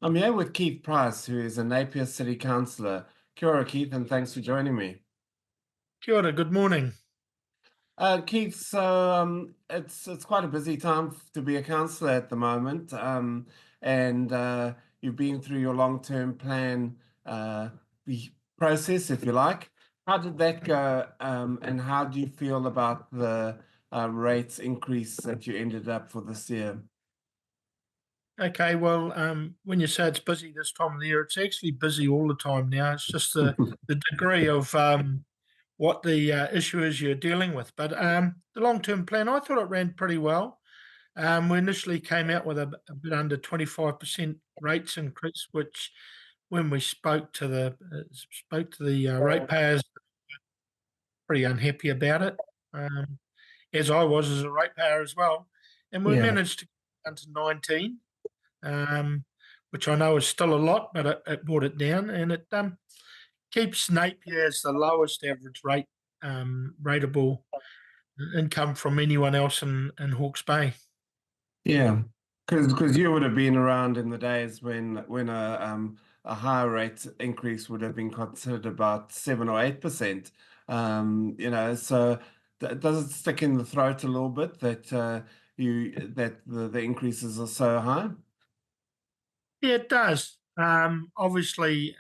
I'm here with Keith Price, who is a Napier City Councillor. Kia ora, Keith, and thanks for joining me. Kia ora, good morning. Keith, it's quite a busy time to be a councillor at the moment, and you've been through your long-term plan process, if you like. How did that go, and how do you feel about the rates increase that you ended up for this year? Okay, well, when you say it's busy this time of the year, it's actually busy all the time now. It's just the degree of what the issue is you're dealing with. But the long-term plan, I thought it ran pretty well. We initially came out with a bit under 25% rates increase, which when we spoke to the ratepayers, pretty unhappy about it, as I was as a ratepayer as well. And we Yeah. managed to get down to 19. um, which I know is still a lot, but it brought it down, and it keeps Napier as the lowest average rateable income from anyone else in Hawke's Bay. Yeah, because you would have been around in the days when a higher rate increase would have been considered about 7 or 8%. So does it stick in the throat a little bit that the increases are so high? Yeah, it does. Obviously,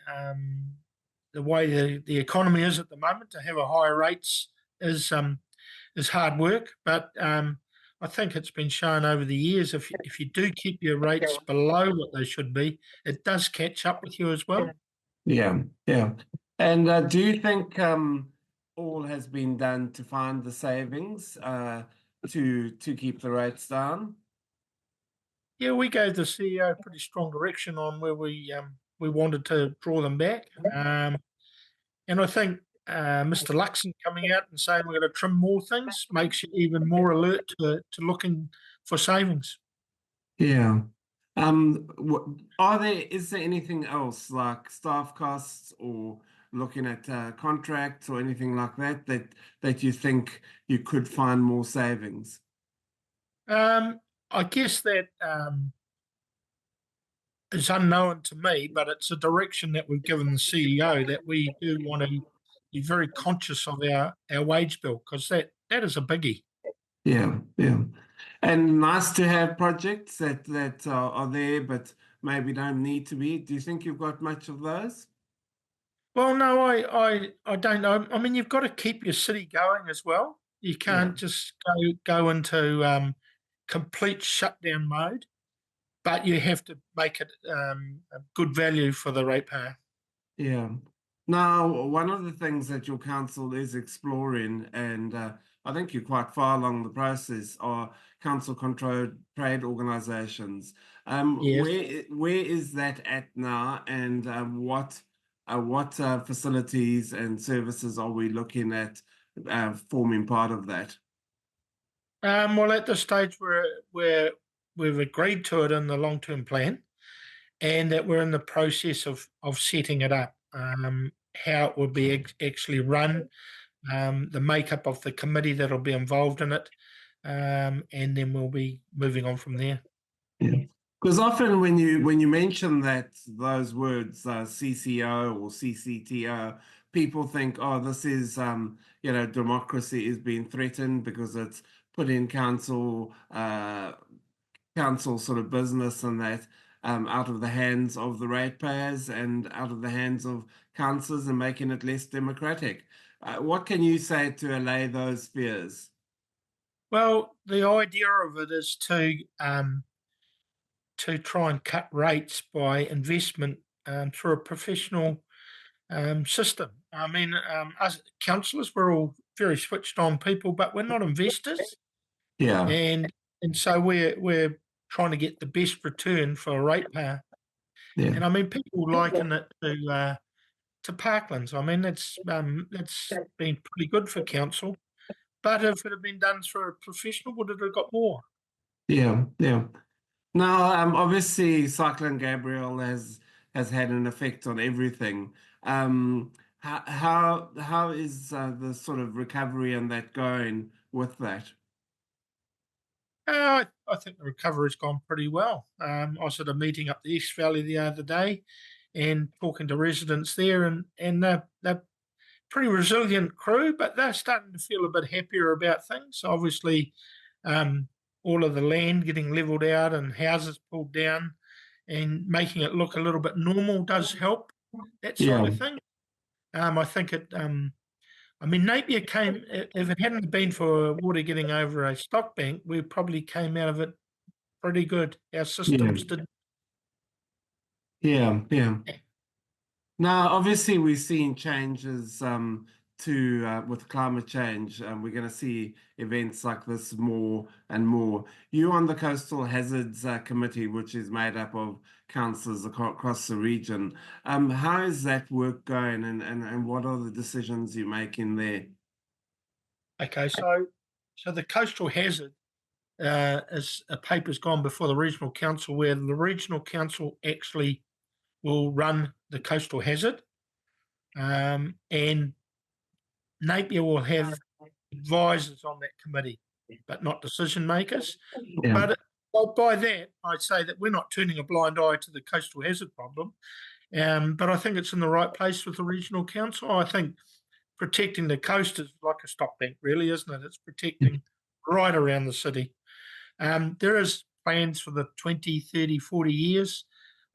the way the economy is at the moment, to have a higher rates is hard work, but I think it's been shown over the years if you do keep your rates below what they should be, it does catch up with you as well. Yeah, yeah. And do you think all has been done to find the savings to keep the rates down? Yeah, we gave the CEO pretty strong direction on where we wanted to draw them back, and I think Mr. Luxon coming out and saying we're going to trim more things makes you even more alert to looking for savings. Yeah. Is there anything else like staff costs or looking at contracts or anything like that you think you could find more savings? I guess that is unknown to me, but it's a direction that we've given the CEO that we do want to be very conscious of our wage bill because that is a biggie. Yeah, yeah. And nice to have projects that are there but maybe don't need to be. Do you think you've got much of those? Well, no, I don't know. I mean, you've got to keep your city going as well. You Yeah, can't just go into complete shutdown mode, but you have to make it a good value for the ratepayer. yeah. Now, one of the things that your council is exploring, and I think you're quite far along the process, are council-controlled trade organisations. Yes. Where is that at now, and what facilities and services are we looking at forming part of that? Well, at this stage, we've agreed to it in the long term plan, and that we're in the process of setting it up. How it will be actually run, the makeup of the committee that'll be involved in it, and then we'll be moving on from there. Yeah. Because often when you mention that those words CCO or CCTO, people think, oh, this is democracy is being threatened because it's put in council sort of business and that out of the hands of the ratepayers and out of the hands of councillors and making it less democratic. What can you say to allay those fears? Well, the idea of it is to try and cut rates by investment through a professional system. I mean, us councillors, we're all very switched on people, but we're not investors, Yeah, and so we're trying to get the best return for a ratepayer. yeah. And I mean, people liken it to parklands. I mean, that's been pretty good for council. But if it had been done through a professional, would it have got more? Yeah, yeah. Now, obviously, Cyclone Gabriel has had an effect on everything. How is the sort of recovery and that going with that? I think the recovery's gone pretty well. I was at a meeting up the East Valley the other day and talking to residents there, and they're pretty resilient crew, but they're starting to feel a bit happier about things. Obviously, um, all of the land getting levelled out and houses pulled down and making it look a little bit normal does help that side Yeah, of things. I think it. I mean, Napier came. If it hadn't been for water getting over a stock bank, we probably came out of it pretty good. Our yeah, systems did. yeah. Now, obviously, we've seen changes to with climate change, and we're going to see events like this more and more. You on the Coastal Hazards Committee, which is made up of councillors across the region. How is that work going, and what are the decisions you make in there? Okay, so the coastal hazard is a paper's gone before the regional council, where the regional council actually will run the coastal hazard, and Napier will have advisors on that committee, but not decision makers. Yeah, But by that, I say that we're not turning a blind eye to the coastal hazard problem. But I think it's in the right place with the regional council. I think protecting the coast is like a stop bank, really, isn't it? It's protecting right around the city. There is plans for the 20, 30, 40 years.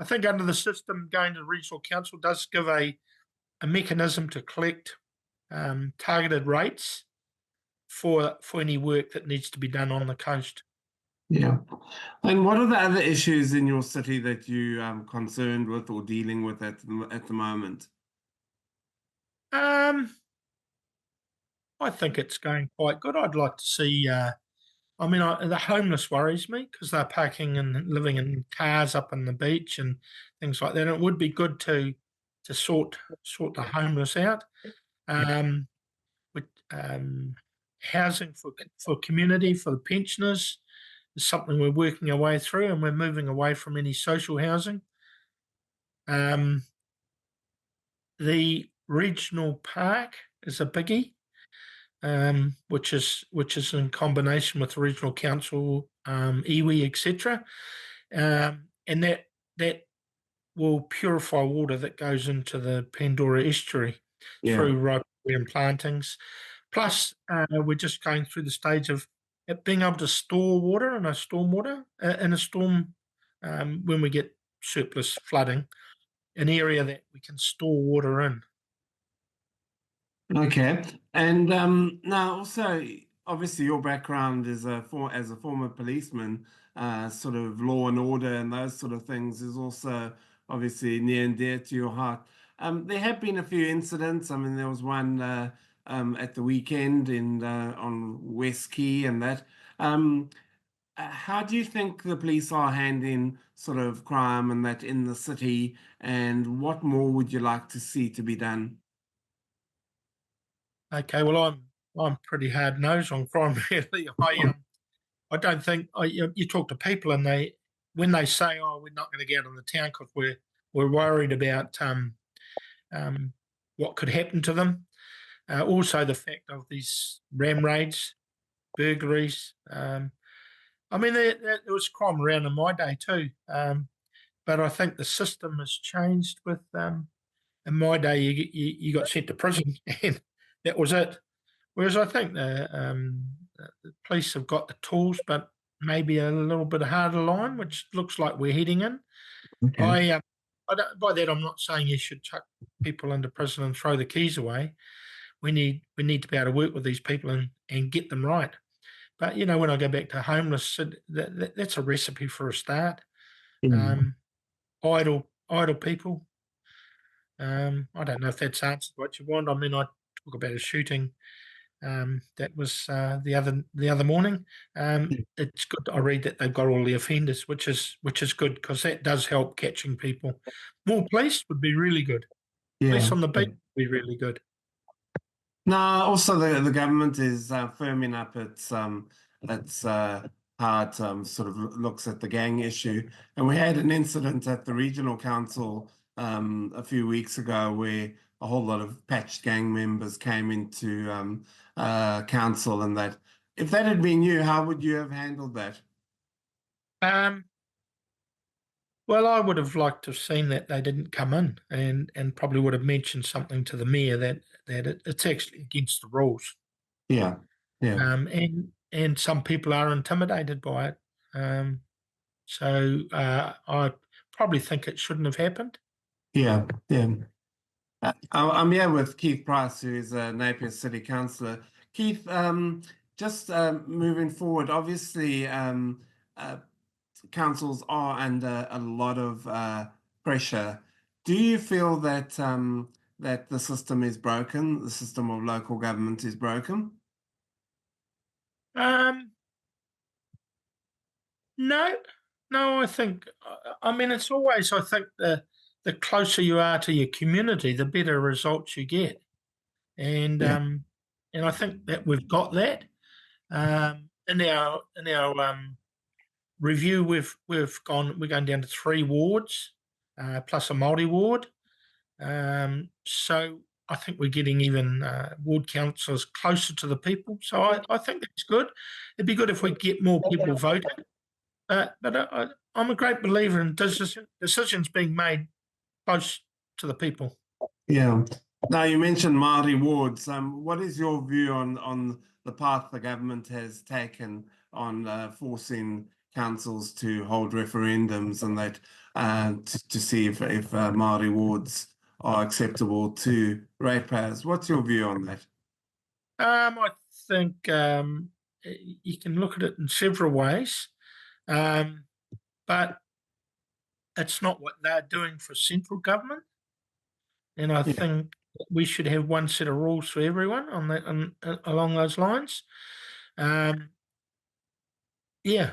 I think under the system, going to the regional council does give a mechanism to collect targeted rates for any work that needs to be done on the coast. yeah. And what are the other issues in your city that you concerned with or dealing with at the moment? Um, I think it's going quite good. I'd like to see. I mean, the homeless worries me because they're parking and living in cars up on the beach and things like that. And it would be good to sort the homeless out. Um, with housing for community for the pensioners is something we're working our way through, and we're moving away from any social housing. Um, the regional park is a biggie, which is in combination with the regional council, iwi, etc. And that will purify water that goes into the Pandora estuary Yeah. through riparian plantings. Plus, we're just going through the stage of it being able to store water in a stormwater in a storm when we get surplus flooding, an area that we can store water in. Okay. And now also, obviously, your background is as a former policeman, sort of law and order and those sort of things is also obviously near and dear to your heart. There have been a few incidents. I mean, there was one at the weekend in on West Quay and that. How do you think the police are handling sort of crime and that in the city, and what more would you like to see to be done? Okay, well, I'm pretty hard nosed on crime. Really, I don't think you talk to people and when they say, "Oh, we're not going to go out on the town because we're worried about um, what could happen to them." Also, the fact of these ram raids, burglaries. I mean, there was crime around in my day too, but I think the system has changed. With in my day, you got sent to prison, and that was it. Whereas I think the police have got the tools, but maybe a little bit harder line, which looks like we're heading in. Okay. I don't, by that, I'm not saying you should chuck people into prison and throw the keys away. We need to be able to work with these people and get them right. But when I go back to homeless, that's a recipe for a start. Mm. Um, idle people. I don't know if that's answered what you want. I mean, I talk about a shooting that was the other morning. It's good. I read that they've got all the offenders, which is good because that does help catching people. More police would be really good. Police Yeah. on the beat would be really good. Now, also the government is firming up its how it sort of looks at the gang issue, and we had an incident at the regional council a few weeks ago where a whole lot of patched gang members came into council, and that If that had been you, how would you have handled that? Well, I would have liked to have seen that they didn't come in, and probably would have mentioned something to the mayor that it's actually against the rules. Yeah, yeah, And some people are intimidated by it. I probably think it shouldn't have happened. yeah, yeah. I'm here with Keith Price, who is a Napier City Councillor. Keith, just moving forward, obviously, councils are under a lot of pressure. Do you feel that that the system is broken, the system of local government is broken? Um, no, no, I think, I mean, it's always, I think the closer you are to your community, the better results you get. And, Yeah, and I think that we've got that. In our review, we're going down to 3 wards, plus a multi ward. So I think we're getting even ward councillors closer to the people. So I think that's good. It'd be good if we get more people voting. I'm a great believer in decisions being made close to the people. yeah. Now you mentioned Māori wards. What is your view on the path the government has taken on forcing councils to hold referendums and that to see if Māori wards are acceptable to ratepayers? What's your view on that? I think you can look at it in several ways, but it's not what they're doing for central government. And I Yeah. think we should have one set of rules for everyone along those lines. Yeah.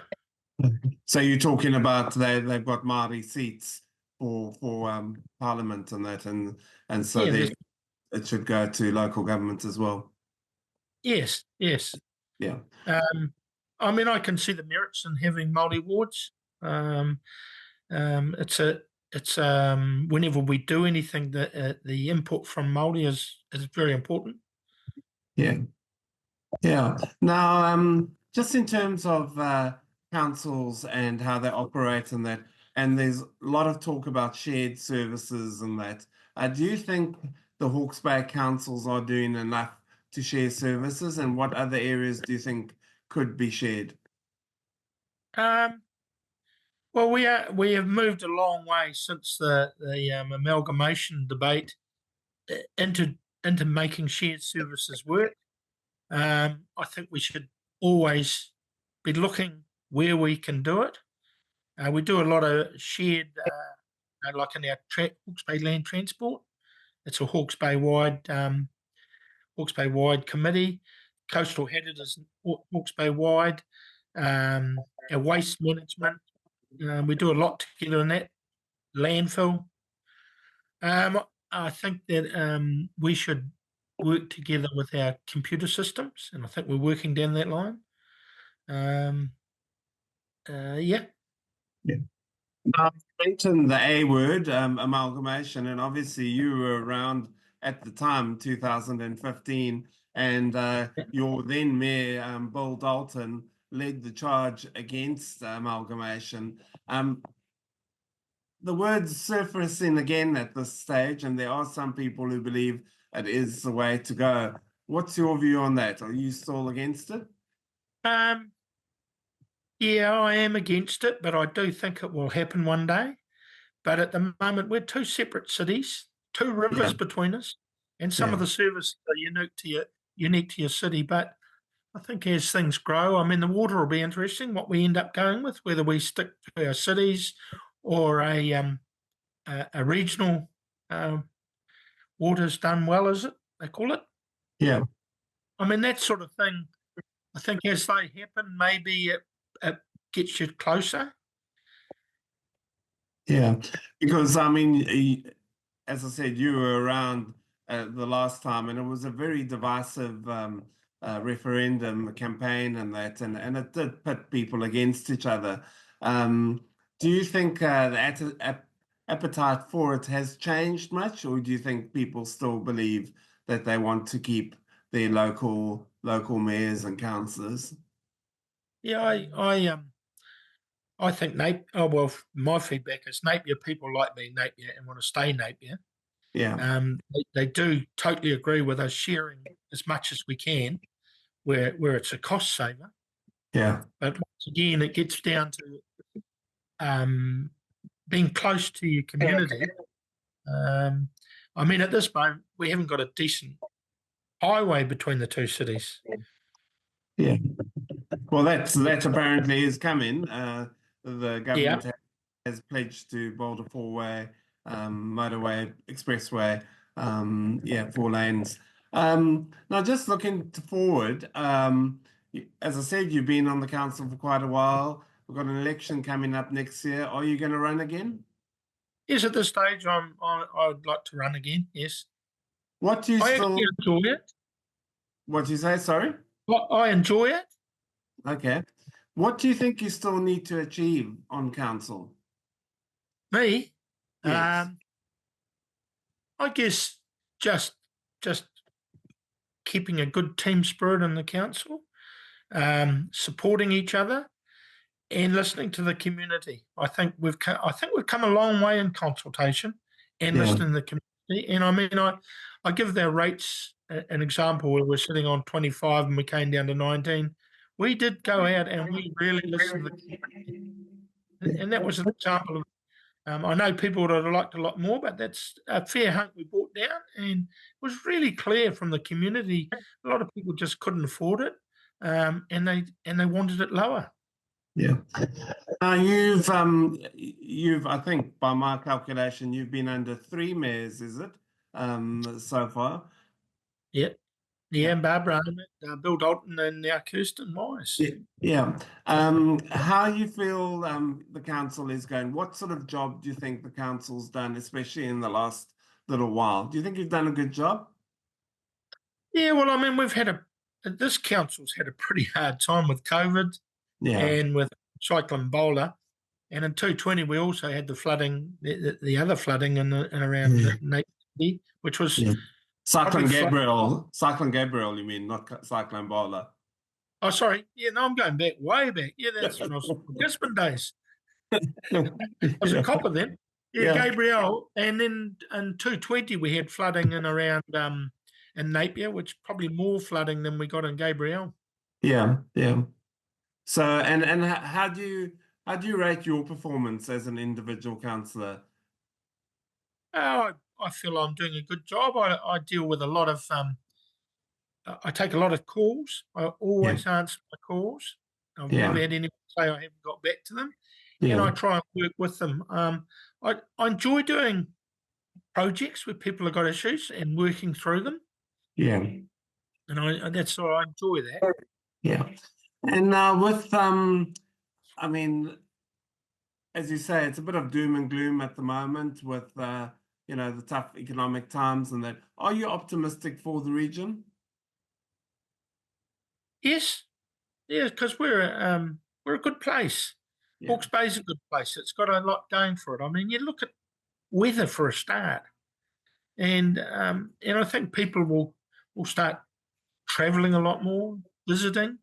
So you're talking about they've got Māori seats for Parliament and that, and so Yeah. it should go to local government as well. Yes. Yes. Yeah. I mean, I can see the merits in having multi wards. It's whenever we do anything, the input from Māori is very important. Yeah. Yeah. Now, just in terms of councils and how they operate and that, and there's a lot of talk about shared services and that. Do you think the Hawke's Bay councils are doing enough to share services, and what other areas do you think could be shared? Well, we have moved a long way since the amalgamation debate into making shared services work. I think we should always be looking where we can do it. We do a lot of shared, like in our Hawke's Bay Land Transport. It's a Hawke's Bay wide committee. Coastal Headed is Hawke's Bay wide. Our waste management, we do a lot together in that. Landfill. I think that we should work together with our computer systems, and I think we're working down that line. Yeah. Yeah. You mentioned the A word, amalgamation, and obviously you were around at the time, 2015, and your then mayor, Bill Dalton, led the charge against amalgamation. The word's surfacing again at this stage, and there are some people who believe it is the way to go. What's your view on that? Are you still against it? Yeah, I am against it, but I do think it will happen one day. But at the moment, we're 2 separate cities, 2 rivers between us, and some of the services are unique to your city. But I think as things grow, I mean, the water will be interesting. What we end up going with, whether we stick to our cities or a regional water's done well, is it? They call it. Yeah. I mean, that sort of thing. I think as they happen, maybe it gets you closer. Yeah, because I mean, as I said, you were around the last time, and it was a very divisive referendum campaign, and that, and it did pit people against each other. Do you think the appetite for it has changed much, or do you think people still believe that they want to keep their local local mayors and councillors. Yeah, I think my feedback is Napier people like being Napier and want to stay Napier. Yeah, They do totally agree with us sharing as much as we can, where it's a cost saver. yeah, But once again, it gets down to being close to your community. I mean, at this moment, we haven't got a decent highway between the two cities. yeah. Well, that's apparently is coming. The government Yeah. has pledged to build a four-way motorway, expressway, yeah, 4 lanes. Now, just looking forward, as I said, you've been on the council for quite a while. We've got an election coming up next year. Are you going to run again? Yes, at this stage, I'd like to run again. Yes, What do you I still? actually enjoy it. What do you say? Sorry. I enjoy it. Okay. What do you think you still need to achieve on council? Me, Yes. I guess just keeping a good team spirit in the council, supporting each other, and listening to the community. I think we've come a long way in consultation and Yeah. listening to the community. And I mean, I give their rates an example where we're sitting on 25 and we came down to 19. We did go out and we really listened to the community, and that was an example of. I know people would have liked a lot more, but that's a fair hunk we brought down, and it was really clear from the community. A lot of people just couldn't afford it, and they wanted it lower. Yeah. You've I think by my calculation you've been under 3 mayors, is it? So far. Yeah, Yeah. Barbara, Bill Dalton, and now Kirsten Morris. Yeah. How you feel the council is going? What sort of job do you think the council's done, especially in the last little while? Do you think you've done a good job? Yeah, well, I mean, this council's had a pretty hard time with COVID Yeah. and with Cyclone Bowler, and in 220 we also had the flooding, the other flooding in around Napier, which was Cyclone probably Cyclone Gabriel, you mean, not Cyclone Bowler. Oh, sorry. Yeah, no, I'm going back, way back. Yeah, that's when I was Gisborne days. I was a copper then. Yeah, Yeah. Gabrielle. And then in 220 we had flooding in around in Napier, which probably more flooding than we got in Gabrielle. Yeah, yeah. So and how do you rate your performance as an individual councillor? Oh, I feel I'm doing a good job. I deal with a lot of I take a lot of calls. I always answer my calls. I've Yeah. never had anyone say I haven't got back to them. And Yeah. I try and work with them. I enjoy doing projects where people have got issues and working through them. Yeah. And that's why I enjoy that. Yeah. And with I mean, as you say, it's a bit of doom and gloom at the moment with you know, the tough economic times and that. Are you optimistic for the region? Yes, because we're a good place. Yeah. Hawke's Bay's a good place. It's got a lot going for it. I mean, you look at weather for a start, and I think people will start travelling a lot more, visiting.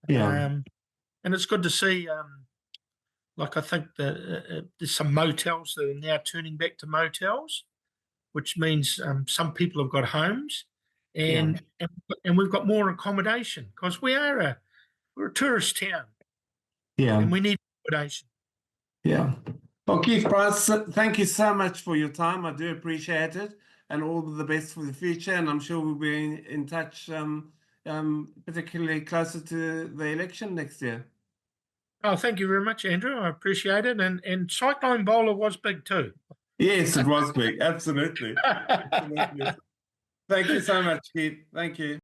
Yeah. And it's good to see. Like I think that there's some motels that are now turning back to motels, which means some people have got homes, and we've got more accommodation because we're a tourist town. Yeah. And we need accommodation. Yeah. Well, Keith Price, thank you so much for your time. I do appreciate it, and all the best for the future. And I'm sure we'll be in touch, particularly closer to the election next year. Oh, thank you very much, Andrew. I appreciate it. And Cyclone Bowler was big too. Yes, it was big. Absolutely. Absolutely. Thank you so much, Keith. Thank you.